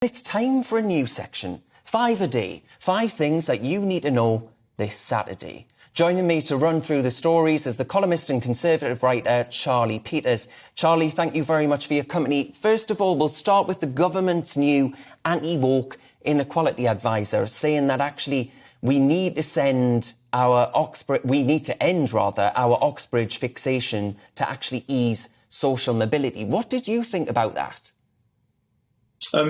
It's time for a new section. 5 a day. 5 things that you need to know this Saturday. Joining me to run through the stories is the columnist and conservative writer Charlie Peters. Charlie, thank you very much for your company. First of all, we'll start with the government's new anti-woke inequality advisor saying that actually we need to end our Oxbridge fixation to actually ease social mobility. What did you think about that?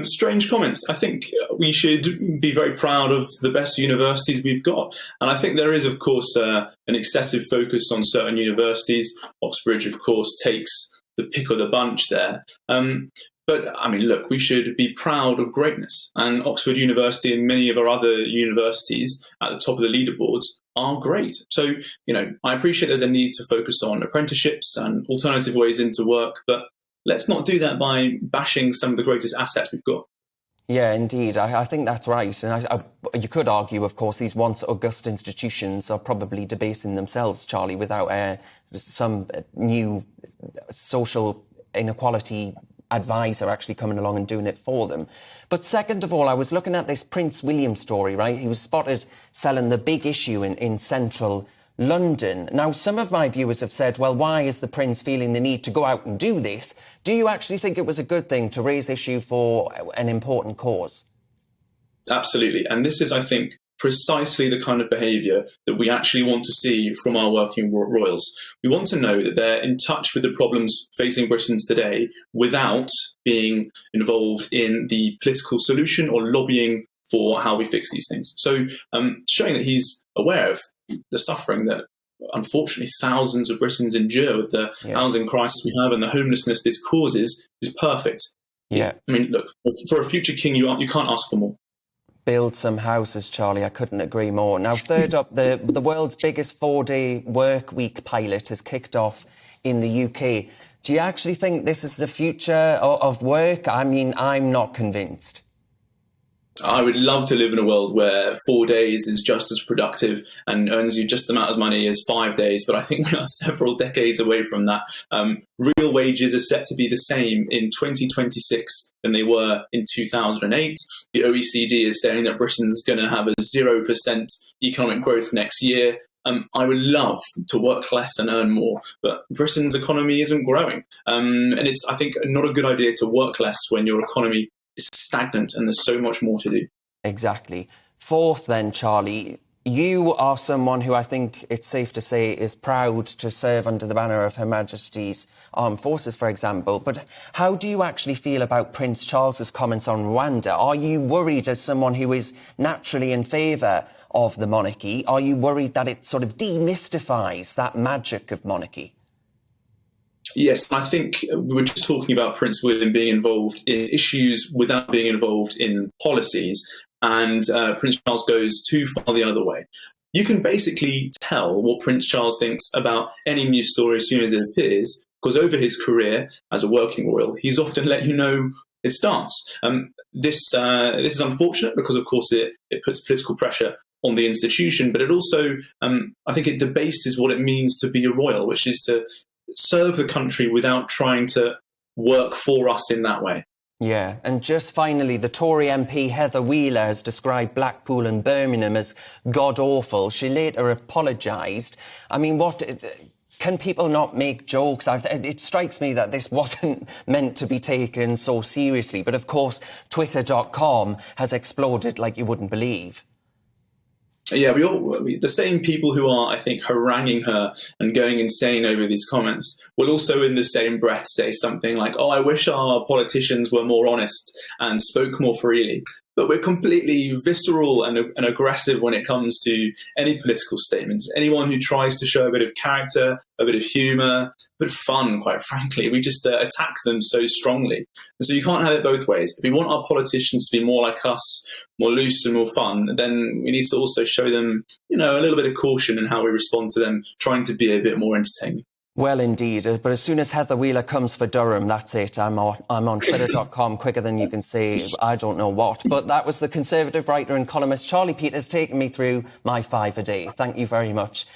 Strange comments. I think we should be very proud of the best universities we've got. And I think there is, of course, an excessive focus on certain universities. Oxbridge, of course, takes the pick of the bunch there. But, I mean, look, we should be proud of greatness. And Oxford University and many of our other universities at the top of the leaderboards are great. So, I appreciate there's a need to focus on apprenticeships and alternative ways into work, but let's not do that by bashing some of the greatest assets we've got. Yeah, indeed. I think that's right. And you could argue, of course, these once august institutions are probably debasing themselves, Charlie, without some new social inequality advisor actually coming along and doing it for them. But second of all, I was looking at this Prince William story, right? He was spotted selling the Big Issue in central London. Now, some of my viewers have said, well, why is the Prince feeling the need to go out and do this? Do you actually think it was a good thing to raise issue for an important cause? Absolutely. And this is, I think, precisely the kind of behaviour that we actually want to see from our working royals. We want to know that they're in touch with the problems facing Britons today without being involved in the political solution or lobbying for how we fix these things. So showing that he's aware of the suffering that unfortunately thousands of Britons endure with the housing crisis we have and the homelessness this causes is perfect. Yeah. I mean, look, for a future king, you can't ask for more. Build some houses, Charlie. I couldn't agree more. Now, third up, the world's biggest 4-day work week pilot has kicked off in the UK. Do you actually think this is the future of work? I mean, I'm not convinced. I would love to live in a world where 4 days is just as productive and earns you just the amount of money as 5 days. But I think we are several decades away from that. Real wages are set to be the same in 2026 than they were in 2008. The OECD is saying that Britain's going to have a 0% economic growth next year. I would love to work less and earn more, but Britain's economy isn't growing. And it's, I think, not a good idea to work less when your economy is stagnant and there's so much more to do. Exactly. Fourth then, Charlie, you are someone who I think it's safe to say is proud to serve under the banner of Her Majesty's Armed Forces, for example. But how do you actually feel about Prince Charles's comments on Rwanda? Are you worried, as someone who is naturally in favour of the monarchy, are you worried that it sort of demystifies that magic of monarchy? Yes, I think we were just talking about Prince William being involved in issues without being involved in policies, and Prince Charles goes too far the other way. You can basically tell what Prince Charles thinks about any news story as soon as it appears, because over his career as a working royal, he's often let you know his stance. This is unfortunate because, of course, it puts political pressure on the institution, but it also, I think it debases what it means to be a royal, which is to serve the country without trying to work for us in that way. Yeah, and just finally, the Tory MP Heather Wheeler has described Blackpool and Birmingham as god-awful. She later apologised. I mean, can people not make jokes? It strikes me that this wasn't meant to be taken so seriously. But of course, Twitter.com has exploded like you wouldn't believe. Yeah, the same people who are, I think, haranguing her and going insane over these comments will also in the same breath say something like, oh, I wish our politicians were more honest and spoke more freely. But we're completely visceral and aggressive when it comes to any political statements. Anyone who tries to show a bit of character, a bit of humour, a bit of fun, quite frankly, we just attack them so strongly. And so you can't have it both ways. If we want our politicians to be more like us, more loose and more fun, then we need to also show them, a little bit of caution in how we respond to them, trying to be a bit more entertaining. Well, indeed. But as soon as Heather Wheeler comes for Durham, that's it. I'm on Twitter.com quicker than you can say I don't know what. But that was the Conservative writer and columnist Charlie Peters taking me through my 5 a day. Thank you very much.